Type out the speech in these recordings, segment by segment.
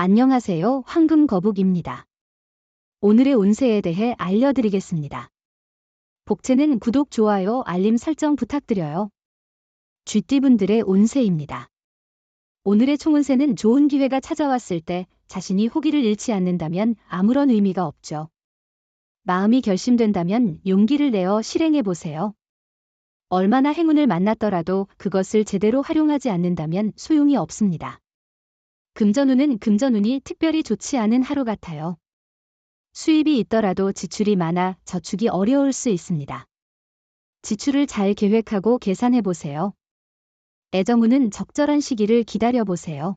안녕하세요. 황금거북입니다. 오늘의 운세에 대해 알려드리겠습니다. 복채는 구독, 좋아요, 알림 설정 부탁드려요. 쥐띠분들의 운세입니다. 오늘의 총운세는 좋은 기회가 찾아왔을 때 자신이 호기를 잃지 않는다면 아무런 의미가 없죠. 마음이 결심된다면 용기를 내어 실행해보세요. 얼마나 행운을 만났더라도 그것을 제대로 활용하지 않는다면 소용이 없습니다. 금전운은 금전운이 특별히 좋지 않은 하루 같아요. 수입이 있더라도 지출이 많아 저축이 어려울 수 있습니다. 지출을 잘 계획하고 계산해 보세요. 애정운은 적절한 시기를 기다려 보세요.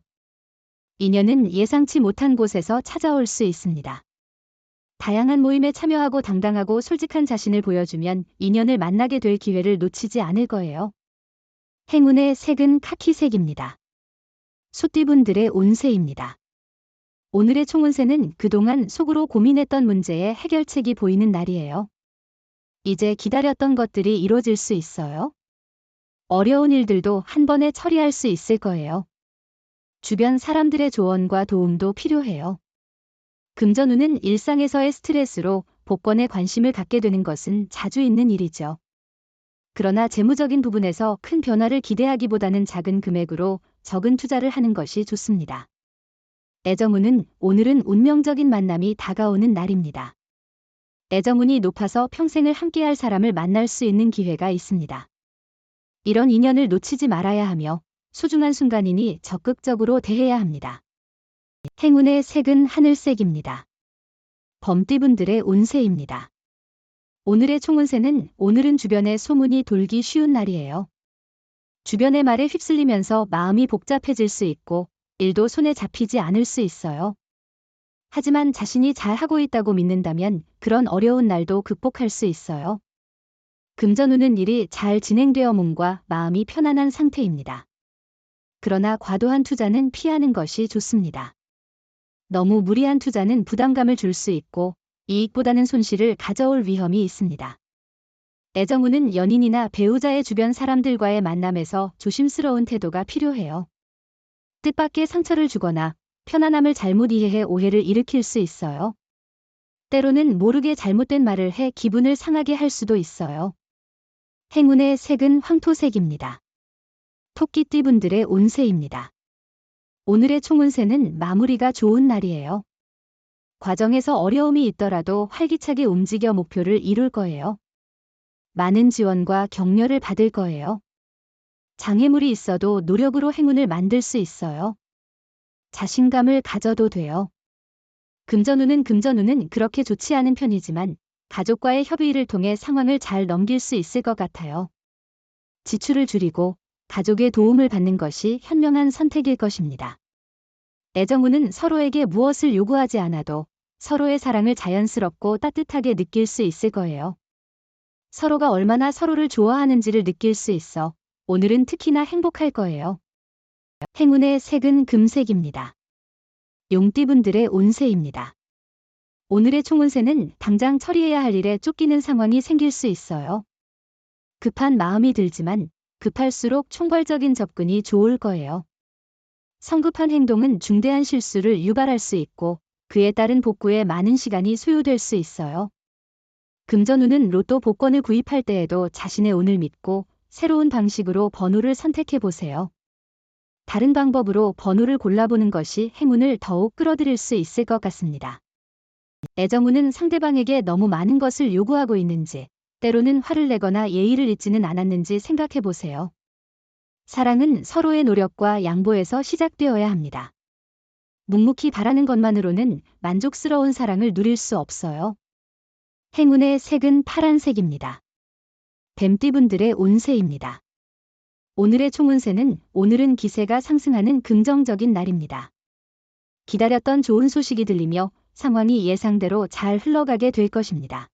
인연은 예상치 못한 곳에서 찾아올 수 있습니다. 다양한 모임에 참여하고 당당하고 솔직한 자신을 보여주면 인연을 만나게 될 기회를 놓치지 않을 거예요. 행운의 색은 카키색입니다. 소띠분들의 운세입니다. 오늘의 총운세는 그동안 속으로 고민했던 문제의 해결책이 보이는 날이에요. 이제 기다렸던 것들이 이루어질 수 있어요. 어려운 일들도 한 번에 처리할 수 있을 거예요. 주변 사람들의 조언과 도움도 필요해요. 금전운은 일상에서의 스트레스로 복권에 관심을 갖게 되는 것은 자주 있는 일이죠. 그러나 재무적인 부분에서 큰 변화를 기대하기보다는 작은 금액으로 적은 투자를 하는 것이 좋습니다. 애정운은 오늘은 운명적인 만남이 다가오는 날입니다. 애정운이 높아서 평생을 함께할 사람을 만날 수 있는 기회가 있습니다. 이런 인연을 놓치지 말아야 하며 소중한 순간이니 적극적으로 대해야 합니다. 행운의 색은 하늘색입니다. 범띠분들의 운세입니다. 오늘의 총운세는 오늘은 주변에 소문이 돌기 쉬운 날이에요. 주변의 말에 휩쓸리면서 마음이 복잡해질 수 있고 일도 손에 잡히지 않을 수 있어요. 하지만 자신이 잘하고 있다고 믿는다면 그런 어려운 날도 극복할 수 있어요. 금전운은 일이 잘 진행되어 몸과 마음이 편안한 상태입니다. 그러나 과도한 투자는 피하는 것이 좋습니다. 너무 무리한 투자는 부담감을 줄 수 있고 이익보다는 손실을 가져올 위험이 있습니다. 애정운은 연인이나 배우자의 주변 사람들과의 만남에서 조심스러운 태도가 필요해요. 뜻밖의 상처를 주거나 편안함을 잘못 이해해 오해를 일으킬 수 있어요. 때로는 모르게 잘못된 말을 해 기분을 상하게 할 수도 있어요. 행운의 색은 황토색입니다. 토끼띠분들의 운세입니다. 오늘의 총운세는 마무리가 좋은 날이에요. 과정에서 어려움이 있더라도 활기차게 움직여 목표를 이룰 거예요. 많은 지원과 격려를 받을 거예요. 장애물이 있어도 노력으로 행운을 만들 수 있어요. 자신감을 가져도 돼요. 금전운은 그렇게 좋지 않은 편이지만 가족과의 협의를 통해 상황을 잘 넘길 수 있을 것 같아요. 지출을 줄이고 가족의 도움을 받는 것이 현명한 선택일 것입니다. 애정운은 서로에게 무엇을 요구하지 않아도 서로의 사랑을 자연스럽고 따뜻하게 느낄 수 있을 거예요. 서로가 얼마나 서로를 좋아하는지를 느낄 수 있어 오늘은 특히나 행복할 거예요. 행운의 색은 금색입니다. 용띠분들의 운세입니다. 오늘의 총운세는 당장 처리해야 할 일에 쫓기는 상황이 생길 수 있어요. 급한 마음이 들지만 급할수록 총괄적인 접근이 좋을 거예요. 성급한 행동은 중대한 실수를 유발할 수 있고 그에 따른 복구에 많은 시간이 소요될 수 있어요. 금전운은 로또 복권을 구입할 때에도 자신의 운을 믿고 새로운 방식으로 번호를 선택해 보세요. 다른 방법으로 번호를 골라보는 것이 행운을 더욱 끌어들일 수 있을 것 같습니다. 애정운은 상대방에게 너무 많은 것을 요구하고 있는지, 때로는 화를 내거나 예의를 잊지는 않았는지 생각해 보세요. 사랑은 서로의 노력과 양보에서 시작되어야 합니다. 묵묵히 바라는 것만으로는 만족스러운 사랑을 누릴 수 없어요. 행운의 색은 파란색입니다. 뱀띠분들의 운세입니다. 오늘의 총운세는 오늘은 기세가 상승하는 긍정적인 날입니다. 기다렸던 좋은 소식이 들리며 상황이 예상대로 잘 흘러가게 될 것입니다.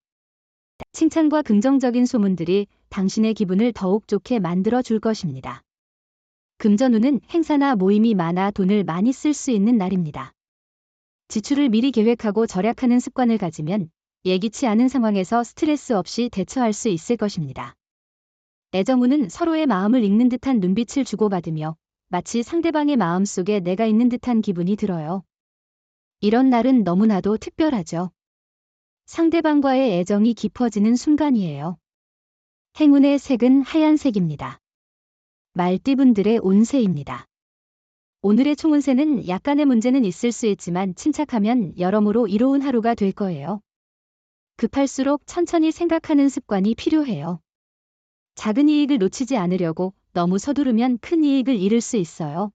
칭찬과 긍정적인 소문들이 당신의 기분을 더욱 좋게 만들어 줄 것입니다. 금전운은 행사나 모임이 많아 돈을 많이 쓸 수 있는 날입니다. 지출을 미리 계획하고 절약하는 습관을 가지면 예기치 않은 상황에서 스트레스 없이 대처할 수 있을 것입니다. 애정운은 서로의 마음을 읽는 듯한 눈빛을 주고받으며 마치 상대방의 마음 속에 내가 있는 듯한 기분이 들어요. 이런 날은 너무나도 특별하죠. 상대방과의 애정이 깊어지는 순간이에요. 행운의 색은 하얀색입니다. 말띠분들의 운세입니다. 오늘의 총운세는 약간의 문제는 있을 수 있지만 침착하면 여러모로 이로운 하루가 될 거예요. 급할수록 천천히 생각하는 습관이 필요해요. 작은 이익을 놓치지 않으려고 너무 서두르면 큰 이익을 잃을 수 있어요.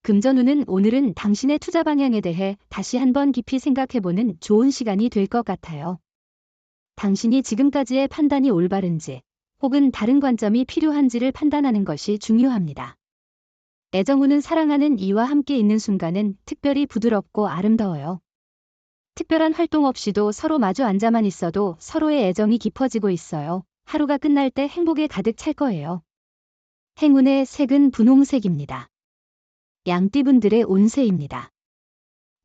금전운은 오늘은 당신의 투자 방향에 대해 다시 한번 깊이 생각해보는 좋은 시간이 될 것 같아요. 당신이 지금까지의 판단이 올바른지 혹은 다른 관점이 필요한지를 판단하는 것이 중요합니다. 애정운은 사랑하는 이와 함께 있는 순간은 특별히 부드럽고 아름다워요. 특별한 활동 없이도 서로 마주 앉아만 있어도 서로의 애정이 깊어지고 있어요. 하루가 끝날 때 행복에 가득 찰 거예요. 행운의 색은 분홍색입니다. 양띠분들의 운세입니다.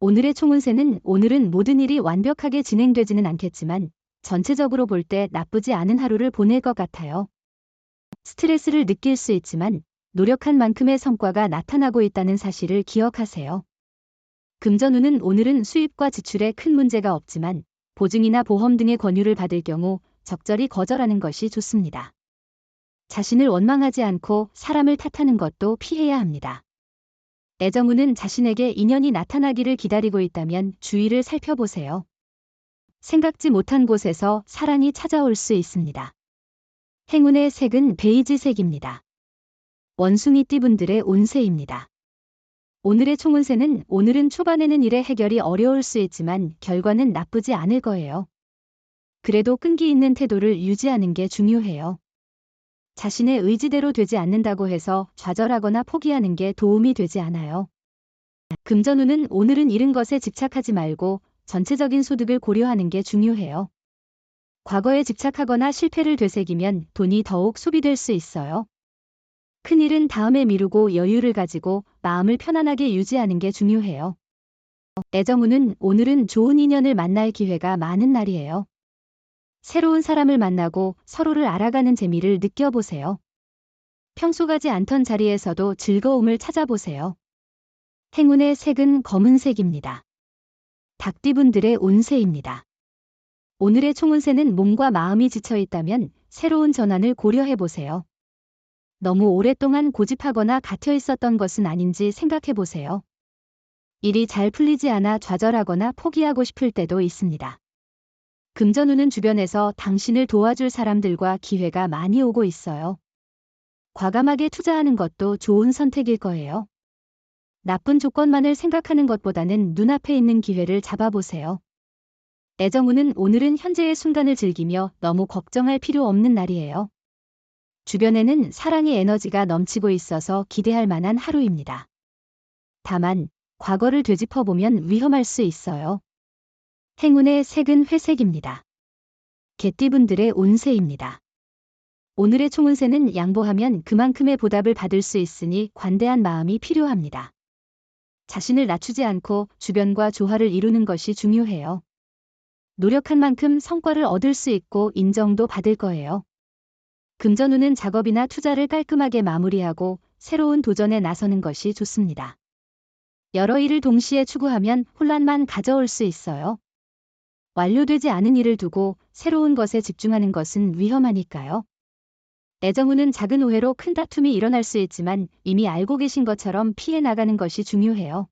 오늘의 총운세는 오늘은 모든 일이 완벽하게 진행되지는 않겠지만 전체적으로 볼 때 나쁘지 않은 하루를 보낼 것 같아요. 스트레스를 느낄 수 있지만 노력한 만큼의 성과가 나타나고 있다는 사실을 기억하세요. 금전운은 오늘은 수입과 지출에 큰 문제가 없지만 보증이나 보험 등의 권유를 받을 경우 적절히 거절하는 것이 좋습니다. 자신을 원망하지 않고 사람을 탓하는 것도 피해야 합니다. 애정운은 자신에게 인연이 나타나기를 기다리고 있다면 주위를 살펴보세요. 생각지 못한 곳에서 사랑이 찾아올 수 있습니다. 행운의 색은 베이지색입니다. 원숭이띠분들의 운세입니다. 오늘의 총운세는 오늘은 초반에는 일의 해결이 어려울 수 있지만 결과는 나쁘지 않을 거예요. 그래도 끈기 있는 태도를 유지하는 게 중요해요. 자신의 의지대로 되지 않는다고 해서 좌절하거나 포기하는 게 도움이 되지 않아요. 금전운은 오늘은 잃은 것에 집착하지 말고 전체적인 소득을 고려하는 게 중요해요. 과거에 집착하거나 실패를 되새기면 돈이 더욱 소비될 수 있어요. 큰일은 다음에 미루고 여유를 가지고 마음을 편안하게 유지하는 게 중요해요. 애정운은 오늘은 좋은 인연을 만날 기회가 많은 날이에요. 새로운 사람을 만나고 서로를 알아가는 재미를 느껴보세요. 평소 가지 않던 자리에서도 즐거움을 찾아보세요. 행운의 색은 검은색입니다. 닭띠분들의 운세입니다. 오늘의 총운세는 몸과 마음이 지쳐있다면 새로운 전환을 고려해보세요. 너무 오랫동안 고집하거나 갇혀 있었던 것은 아닌지 생각해보세요. 일이 잘 풀리지 않아 좌절하거나 포기하고 싶을 때도 있습니다. 금전운은 주변에서 당신을 도와줄 사람들과 기회가 많이 오고 있어요. 과감하게 투자하는 것도 좋은 선택일 거예요. 나쁜 조건만을 생각하는 것보다는 눈앞에 있는 기회를 잡아보세요. 애정운은 오늘은 현재의 순간을 즐기며 너무 걱정할 필요 없는 날이에요. 주변에는 사랑의 에너지가 넘치고 있어서 기대할 만한 하루입니다. 다만 과거를 되짚어보면 위험할 수 있어요. 행운의 색은 회색입니다. 개띠분들의 운세입니다. 오늘의 총운세는 양보하면 그만큼의 보답을 받을 수 있으니 관대한 마음이 필요합니다. 자신을 낮추지 않고 주변과 조화를 이루는 것이 중요해요. 노력한 만큼 성과를 얻을 수 있고 인정도 받을 거예요. 금전운은 작업이나 투자를 깔끔하게 마무리하고 새로운 도전에 나서는 것이 좋습니다. 여러 일을 동시에 추구하면 혼란만 가져올 수 있어요. 완료되지 않은 일을 두고 새로운 것에 집중하는 것은 위험하니까요. 애정운은 작은 오해로 큰 다툼이 일어날 수 있지만 이미 알고 계신 것처럼 피해 나가는 것이 중요해요.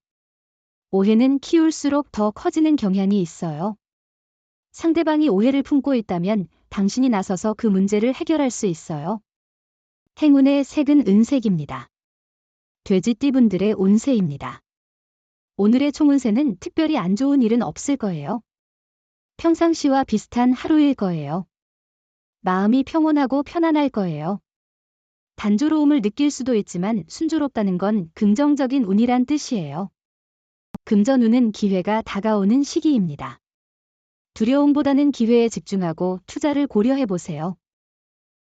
오해는 키울수록 더 커지는 경향이 있어요. 상대방이 오해를 품고 있다면 당신이 나서서 그 문제를 해결할 수 있어요. 행운의 색은 은색입니다. 돼지띠분들의 운세입니다. 오늘의 총운세는 특별히 안 좋은 일은 없을 거예요. 평상시와 비슷한 하루일 거예요. 마음이 평온하고 편안할 거예요. 단조로움을 느낄 수도 있지만 순조롭다는 건 긍정적인 운이란 뜻이에요. 금전운은 기회가 다가오는 시기입니다. 두려움보다는 기회에 집중하고 투자를 고려해보세요.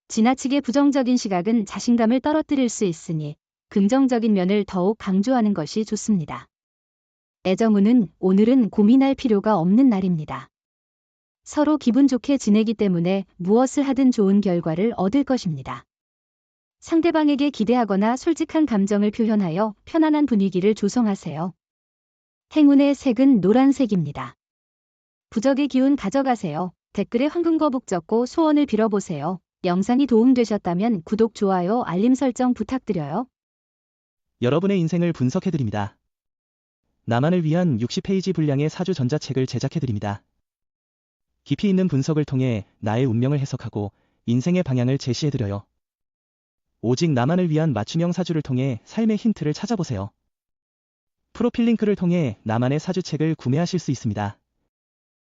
지나치게 부정적인 시각은 자신감을 떨어뜨릴 수 있으니 긍정적인 면을 더욱 강조하는 것이 좋습니다. 애정운은 오늘은 고민할 필요가 없는 날입니다. 서로 기분 좋게 지내기 때문에 무엇을 하든 좋은 결과를 얻을 것입니다. 상대방에게 기대하거나 솔직한 감정을 표현하여 편안한 분위기를 조성하세요. 행운의 색은 노란색입니다. 부적의 기운 가져가세요. 댓글에 황금거북 적고 소원을 빌어보세요. 영상이 도움되셨다면 구독, 좋아요, 알림 설정 부탁드려요. 여러분의 인생을 분석해드립니다. 나만을 위한 60페이지 분량의 사주 전자책을 제작해드립니다. 깊이 있는 분석을 통해 나의 운명을 해석하고 인생의 방향을 제시해드려요. 오직 나만을 위한 맞춤형 사주를 통해 삶의 힌트를 찾아보세요. 프로필 링크를 통해 나만의 사주책을 구매하실 수 있습니다.